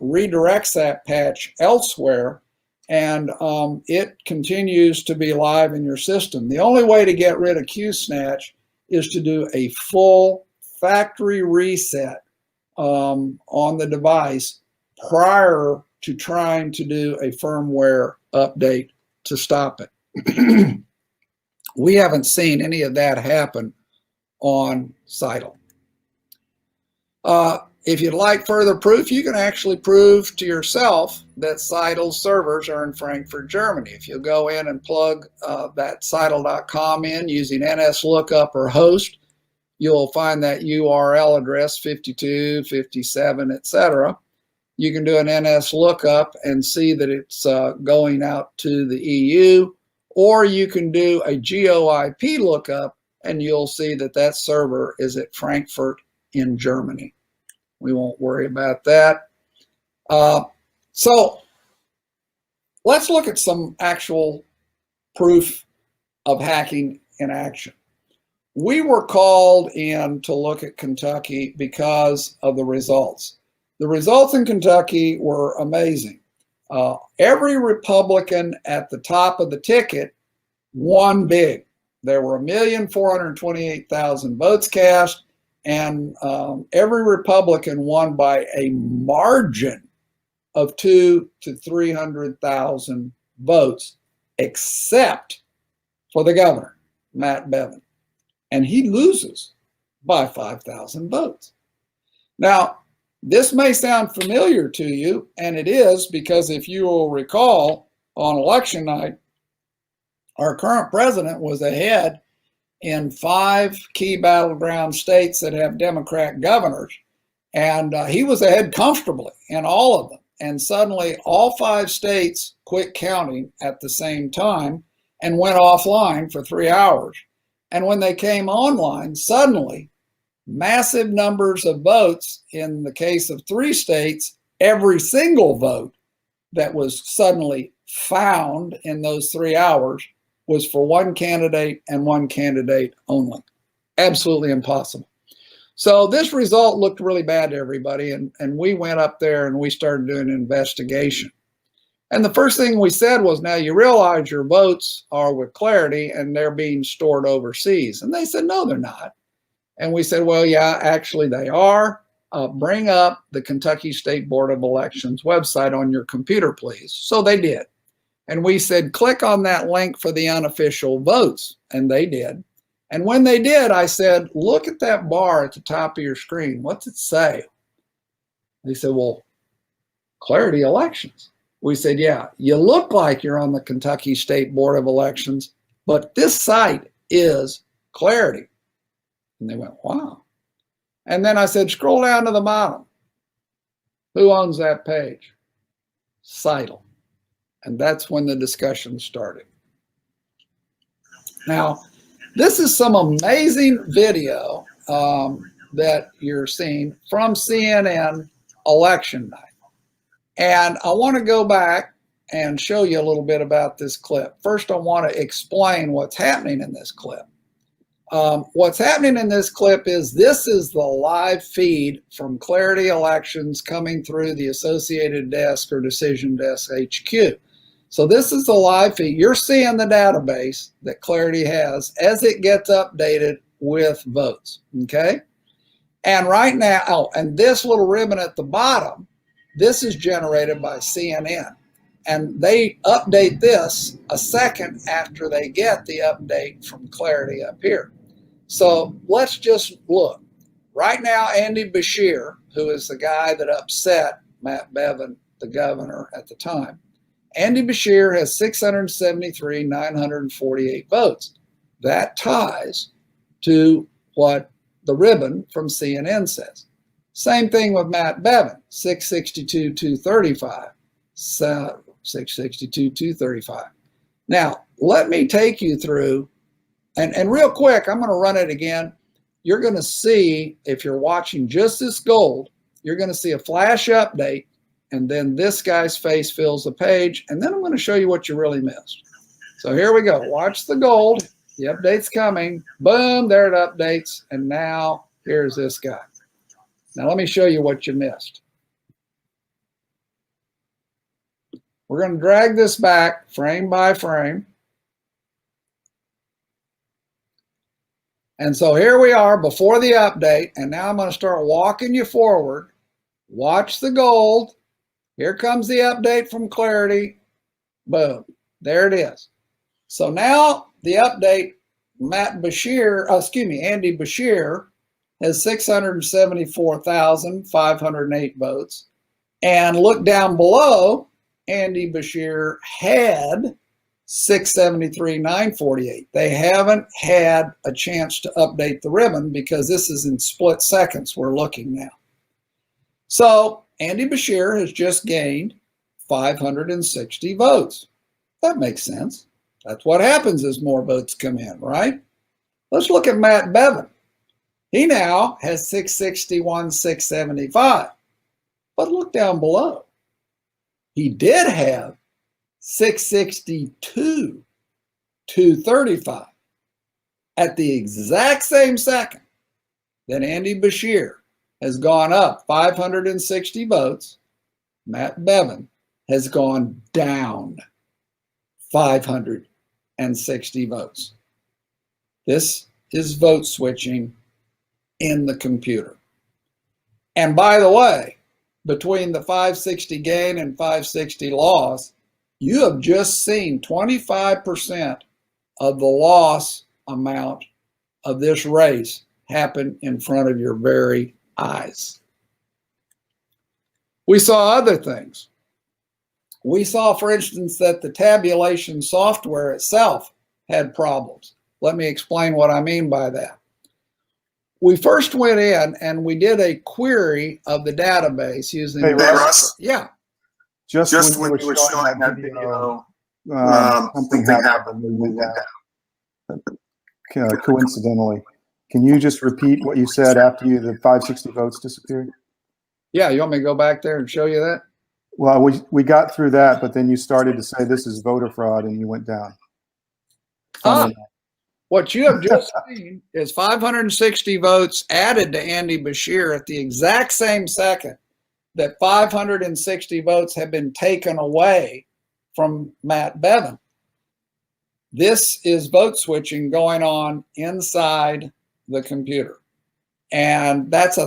redirects that patch elsewhere, and it continues to be live in your system. The only way to get rid of QSnatch is to do a full factory reset on the device prior to trying to do a firmware update to stop it. We haven't seen any of that happen on Seidel. If you'd like further proof, you can actually prove to yourself that Seidel's servers are in Frankfurt, Germany. If you go in and plug that Seidel.com in using NSLookup or host, you'll find that URL address 52, 57, etc. You can do an NSLookup and see that it's going out to the EU, or you can do a GeoIP lookup and you'll see that that server is at Frankfurt in Germany. We won't worry about that. So let's look at some actual proof of hacking in action. We were called in to look at Kentucky because of the results. The results in Kentucky were amazing. Every Republican at the top of the ticket won big. There were 1,428,000 votes cast, and every Republican won by a margin of 200,000 to 300,000 votes, except for the governor, Matt Bevin. And he loses by 5,000 votes. Now, this may sound familiar to you, and it is, because if you will recall, on election night, our current president was ahead in 5 key battleground states that have Democrat governors, and he was ahead comfortably in all of them. And suddenly, all 5 states quit counting at the same time and went offline for 3 hours. And when they came online, suddenly, massive numbers of votes. In the case of 3 states, every single vote that was suddenly found in those 3 hours was for one candidate and one candidate only. Absolutely impossible. So this result looked really bad to everybody, and we went up there and we started doing an investigation. And the first thing we said was, now you realize your votes are with Clarity and they're being stored overseas. And they said, no, they're not. And we said, well, yeah, actually they are. Bring up the Kentucky State Board of Elections website on your computer, please. So they did. And we said, click on that link for the unofficial votes. And they did. And when they did, I said, look at that bar at the top of your screen. What's it say? They said, well, Clarity Elections. We said, yeah, you look like you're on the Kentucky State Board of Elections, but this site is Clarity. And they went, wow. And then I said, scroll down to the bottom. Who owns that page? Seidel. And that's when the discussion started. Now, this is some amazing video that you're seeing from CNN election night. And I want to go back and show you a little bit about this clip. First, I want to explain what's happening in this clip. What's happening in this clip is this is the live feed from Clarity Elections coming through the Associated Desk or Decision Desk HQ. So this is the live feed. You're seeing the database that Clarity has as it gets updated with votes, okay? And right now, oh, and this little ribbon at the bottom, this is generated by CNN. And they update this a second after they get the update from Clarity up here. So let's just look. Right now, Andy Beshear, who is the guy that upset Matt Bevin, the governor at the time, Andy Beshear has 673,948 votes. That ties to what the ribbon from CNN says. Same thing with Matt Bevin, 662,235. So 662,235. Now, let me take you through, and real quick, I'm going to run it again. You're going to see, if you're watching just this gold, you're going to see a flash update, and then this guy's face fills the page, and then I'm going to show you what you really missed. So here we go. Watch the gold. The update's coming. Boom, there it updates, and now here's this guy. Now let me show you what you missed. We're going to drag this back frame by frame. And so here we are before the update, and now I'm going to start walking you forward. Watch the gold. Here comes the update from Clarity. Boom. There it is. So now the update, Andy Bashir has 674,508 votes. And look down below, Andy Bashir had 673,948. They haven't had a chance to update the ribbon because this is in split seconds we're looking now. So Andy Bashir has just gained 560 votes. That makes sense. That's what happens as more votes come in, right? Let's look at Matt Bevin. He now has 661, 675. But look down below. He did have 662, 235. At the exact same second that Andy Bashir has gone up 560 votes, Matt Bevin has gone down 560 votes. This is vote switching in the computer. And by the way, between the 560 gain and 560 loss, you have just seen 25% of the loss amount of this race happen in front of your very eyes. We saw other things. We saw, for instance, that the tabulation software itself had problems. Let me explain what I mean by that. We first went in and we did a query of the database using... Hey, Russ. Yeah. Just when you were showing that video, something happened when we went down. Coincidentally. Can you just repeat what you said after the 560 votes disappeared? Yeah, you want me to go back there and show you that? Well, we got through that, but then you started to say this is voter fraud and you went down. What you have just seen is 560 votes added to Andy Bashir at the exact same second that 560 votes have been taken away from Matt Bevin. This is vote switching going on inside the computer. And that's a